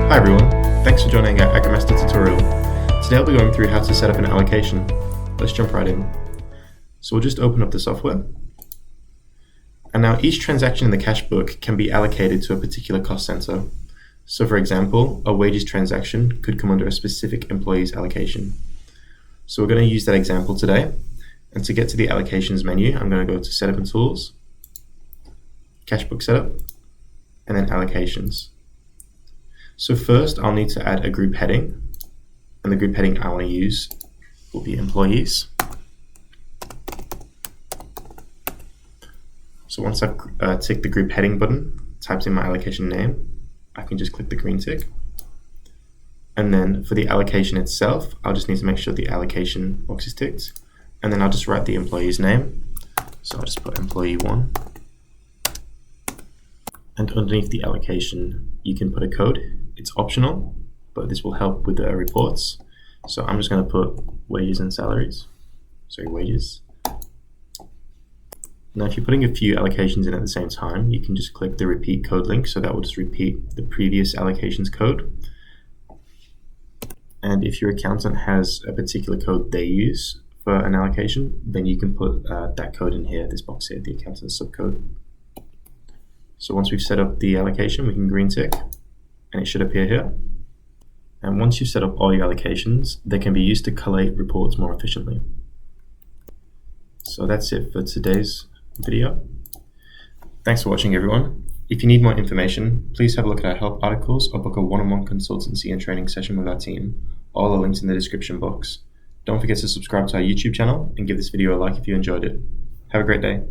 Hi everyone, thanks for joining our Agrimaster tutorial. Today I'll be going through how to set up an allocation. Let's jump right in. So we'll just open up the software. And now each transaction in the cash book can be allocated to a particular cost center. So for example, a wages transaction could come under a specific employee's allocation. So we're going to use that example today. And to get to the allocations menu, I'm going to go to Setup and Tools, Cash Book Setup, and then Allocations. So first, I'll need to add a group heading, and the group heading I want to use will be Employees. So once I've ticked the group heading button, typed in my allocation name, I can just click the green tick. And then for the allocation itself, I'll just need to make sure the allocation box is ticked, and then I'll just write the employee's name. So I'll just put employee 1. And underneath the allocation, you can put a code. It's optional, but this will help with the reports. So I'm just going to put wages and salaries. Sorry, wages. Now, if you're putting a few allocations in at the same time, you can just click the repeat code link. So that will just repeat the previous allocations code. And if your accountant has a particular code they use for an allocation, then you can put that code in here, this box here, the accountant subcode. So once we've set up the allocation, we can green tick, and it should appear here. And once you've set up all your allocations, they can be used to collate reports more efficiently. So that's it for today's video. Thanks for watching, everyone. If you need more information, please have a look at our help articles or book a one-on-one consultancy and training session with our team. All the links in the description box. Don't forget to subscribe to our YouTube channel and give this video a like if you enjoyed it. Have a great day.